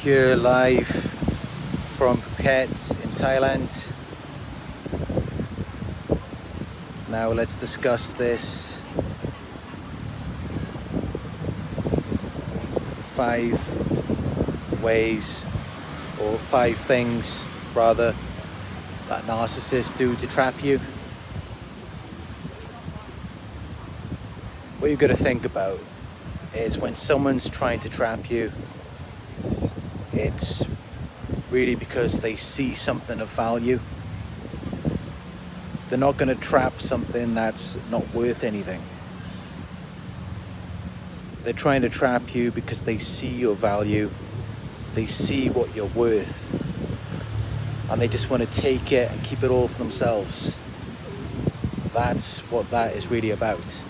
here live from Phuket in Thailand. Now let's discuss this. 5 ways, or 5 things rather, that narcissists do to trap you. What you've got to think about is when someone's trying to trap you, it's really because they see something of value. They're not going to trap something that's not worth anything. They're trying to trap you because they see your value, they see what you're worth, and they just want to take it and keep it all for themselves. That's what that is really about.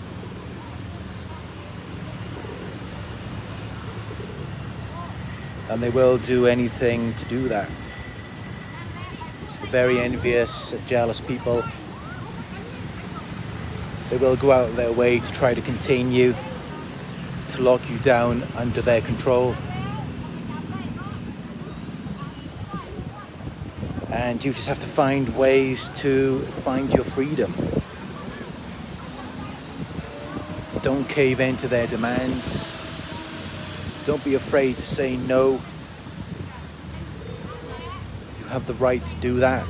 And they will do anything to do that. They're very envious, jealous people. They will go out of their way to try to contain you, to lock you down under their control. And you just have to find ways to find your freedom. Don't cave into their demands. Don't be afraid to say no. You have the right to do that.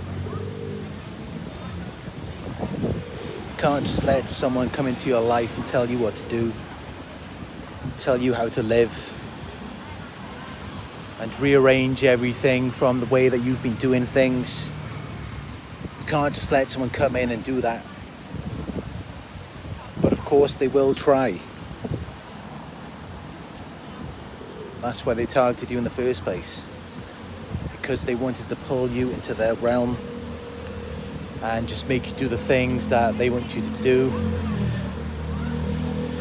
You can't just let someone come into your life and tell you what to do, tell you how to live, and rearrange everything from the way that you've been doing things. You can't just let someone come in and do that. But of course they will try. That's why they targeted you in the first place, because they wanted to pull you into their realm and just make you do the things that they want you to do,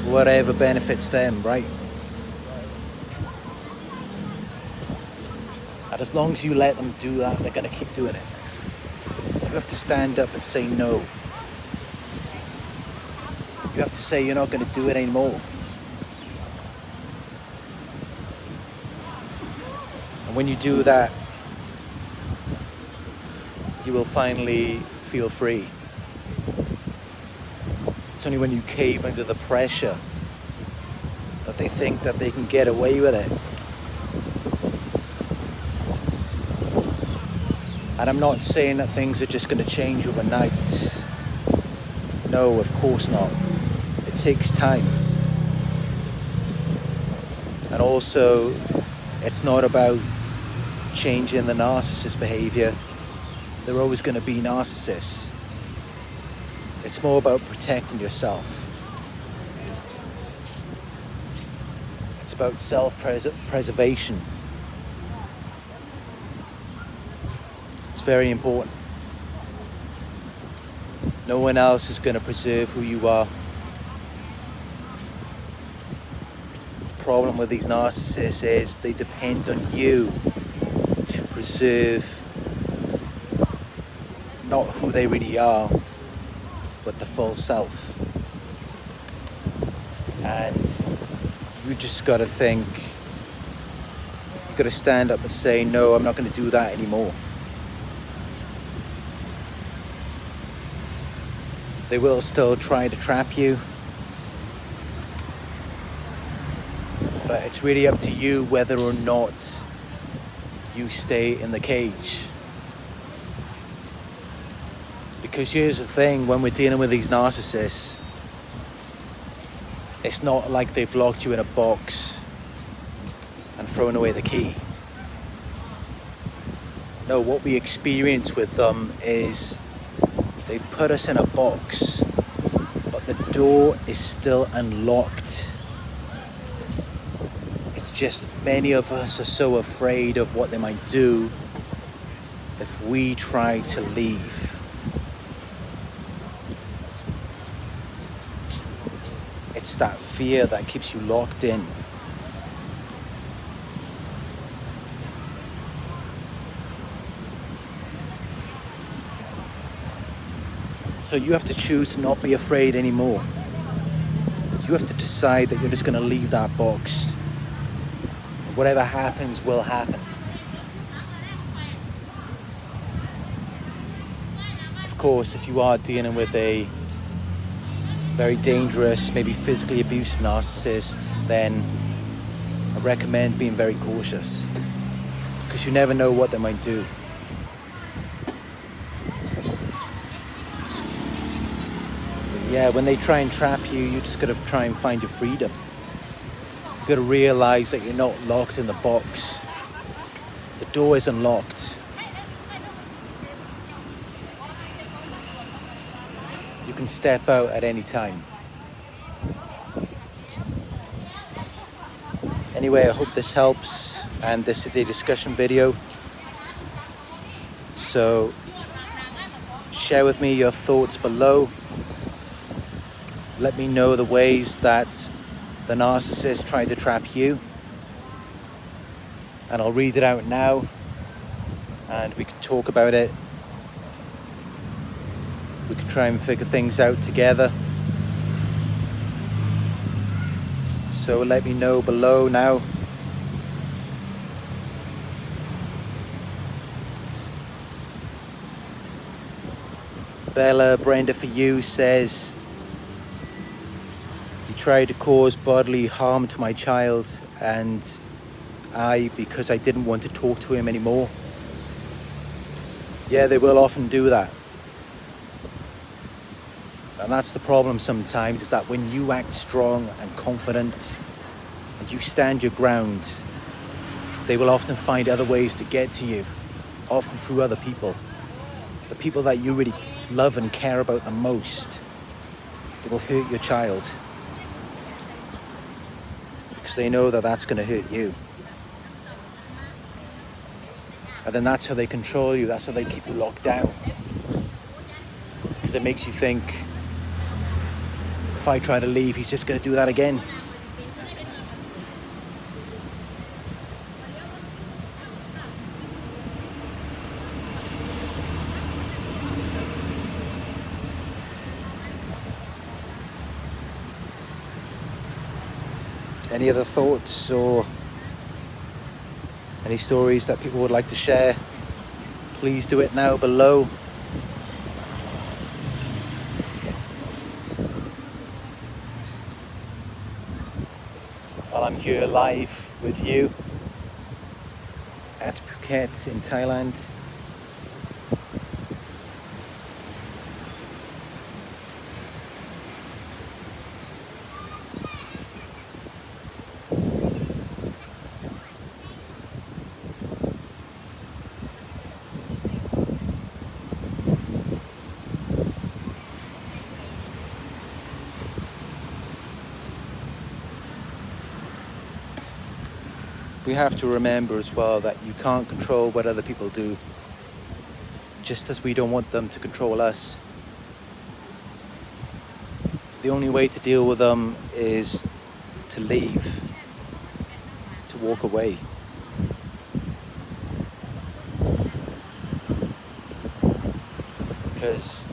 whatever benefits them, right? And as long as you let them do that, they're going to keep doing it. You have to stand up and say no. You have to say you're not going to do it anymore. And when you do that, you will finally feel free. It's only when you cave under the pressure that they think that they can get away with it. And I'm not saying that things are just going to change overnight. No, of course not. It takes time. And also, it's not about changing the narcissist behavior. They're always going to be narcissists. It's more about protecting yourself. It's about self-preservation. It's very important. No one else is going to preserve who you are. The problem with these narcissists is they depend on you to preserve not who they really are, but the full self. And you just got to think, you got to stand up and say, no, I'm not going to do that anymore. They will still try to trap you, but it's really up to you whether or not you stay in the cage. Because here's the thing, when we're dealing with these narcissists, it's not like they've locked you in a box and thrown away the key. No, what we experience with them is they've put us in a box, but the door is still unlocked. It's just many of us are so afraid of what they might do if we try to leave. It's that fear that keeps you locked in. So you have to choose to not be afraid anymore. You have to decide that you're just going to leave that box. Whatever happens will happen. course, if you are dealing with a very dangerous, maybe physically abusive narcissist, then I recommend being very cautious, because you never know what they might do. But yeah, when they try and trap you, you just gotta try and find your freedom. You gotta realize that you're not locked in the box. The door is unlocked. You can step out at any time. Anyway, I hope this helps, and this is a discussion video. So share with me your thoughts below. Let me know the ways that the narcissist tried to trap you. And I'll read it out now, and we can talk about it. We can try and figure things out together. So let me know below now. Bella Brenda for you says, he tried to cause bodily harm to my child, and because I didn't want to talk to him anymore. Yeah, they will often do that. And that's the problem sometimes, is that when you act strong and confident and you stand your ground, they will often find other ways to get to you, often through other people. The people that you really love and care about the most. They will hurt your child because they know that that's going to hurt you. And then that's how they control you, that's how they keep you locked down. Because it makes you think, if I try to leave, he's just going to do that again. Any other thoughts or any stories that people would like to share? Please do it now below. While I'm here live with you at Phuket in Thailand. We have to remember as well that you can't control what other people do, just as we don't want them to control us. The only way to deal with them is to leave, to walk away. Because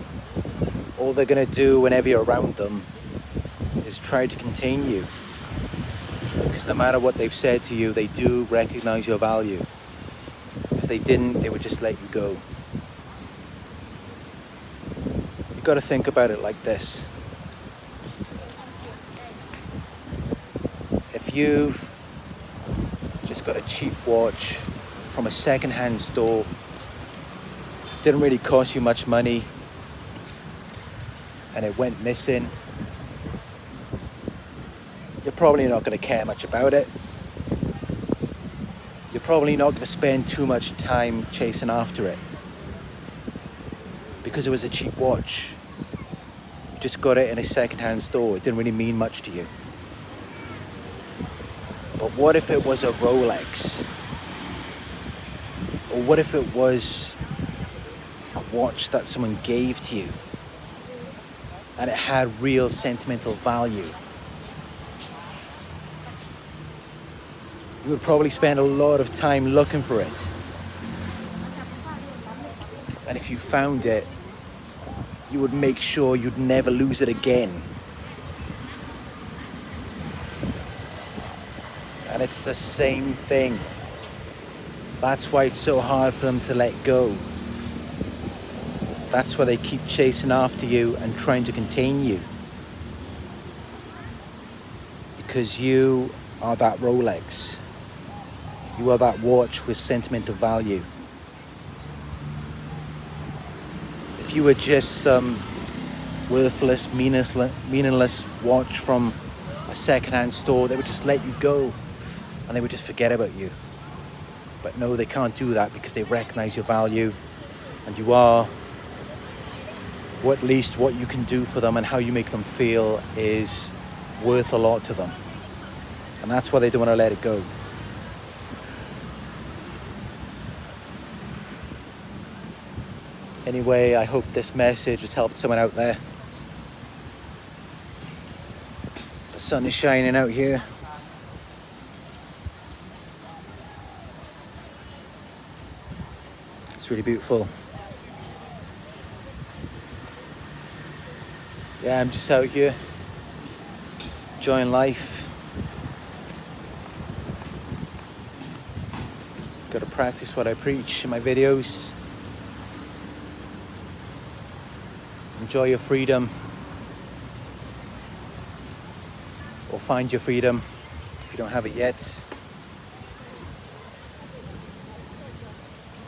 all they're going to do whenever you're around them is try to contain you. Because no matter what they've said to you, they do recognize your value. If they didn't, they would just let you go. You've got to think about it like this. If you've just got a cheap watch from a second-hand store, didn't really cost you much money, and it went missing, you're probably not going to care much about it. You're probably not going to spend too much time chasing after it, because it was a cheap watch. You just got it in a second-hand store. It didn't really mean much to you. But what if it was a Rolex? Or what if it was a watch that someone gave to you and it had real sentimental value? You would probably spend a lot of time looking for it. And if you found it, you would make sure you'd never lose it again. And it's the same thing. That's why it's so hard for them to let go. That's why they keep chasing after you and trying to contain you. Because you are that Rolex. You are that watch with sentimental value. If you were just some worthless, meaningless watch from a second-hand store, they would just let you go and they would just forget about you. But no, they can't do that because they recognize your value, and you are, or at least what you can do for them and how you make them feel is worth a lot to them. And that's why they don't want to let it go. Anyway, I hope this message has helped someone out there. The sun is shining out here. It's really beautiful. Yeah, I'm just out here enjoying life. Got to practice what I preach in my videos. Enjoy your freedom, or find your freedom if you don't have it yet.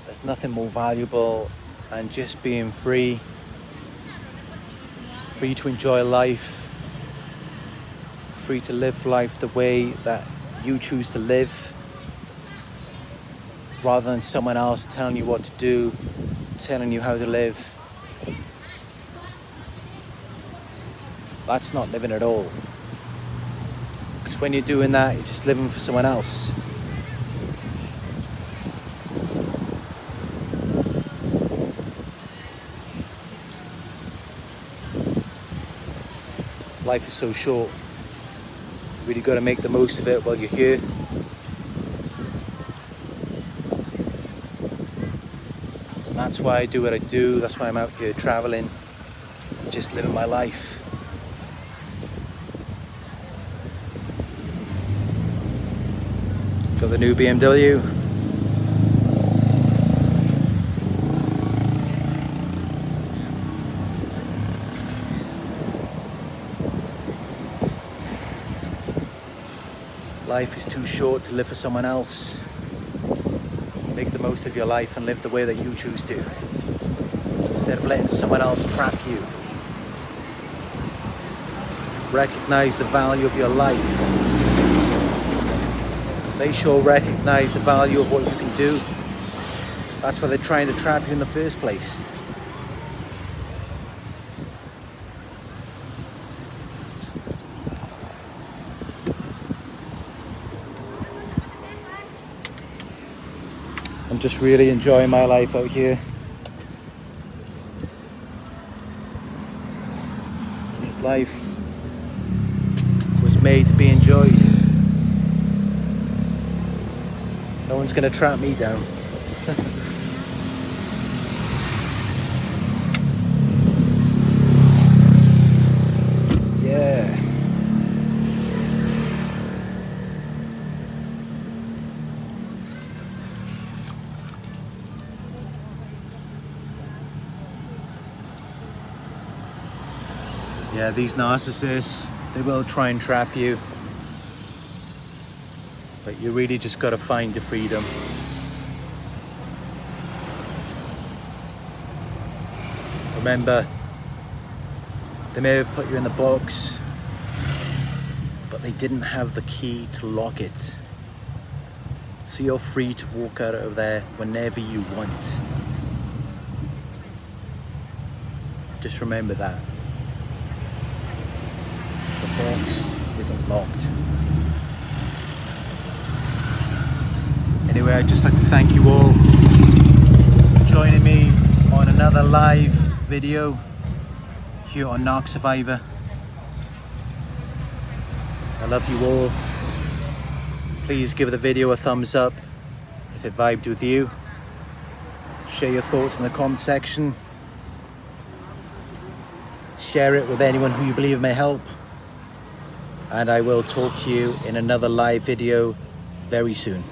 There's nothing more valuable than just being free. Free to enjoy life. Free to live life the way that you choose to live, rather than someone else telling you what to do, telling you how to live. That's not living at all. Because when you're doing that, you're just living for someone else. Life is so short. You really got to make the most of it while you're here. And that's why I do what I do. That's why I'm out here traveling, just living my life. Got the new BMW. Life is too short to live for someone else. Make the most of your life and live the way that you choose to, instead of letting someone else trap you. Recognize the value of your life. They sure recognize the value of what you can do. That's why they're trying to trap you in the first place. I'm just really enjoying my life out here. Because life was made to be enjoyed. No one's going to trap me down. Yeah. Yeah, these narcissists, they will try and trap you. But you really just got to find your freedom. Remember, they may have put you in the box, but they didn't have the key to lock it. So you're free to walk out of there whenever you want. Just remember that. The box isn't locked. Anyway, I'd just like to thank you all for joining me on another live video here on Narc Survivor. I love you all. Please give the video a thumbs up if it vibed with you. Share your thoughts in the comment section. Share it with anyone who you believe may help. And I will talk to you in another live video very soon.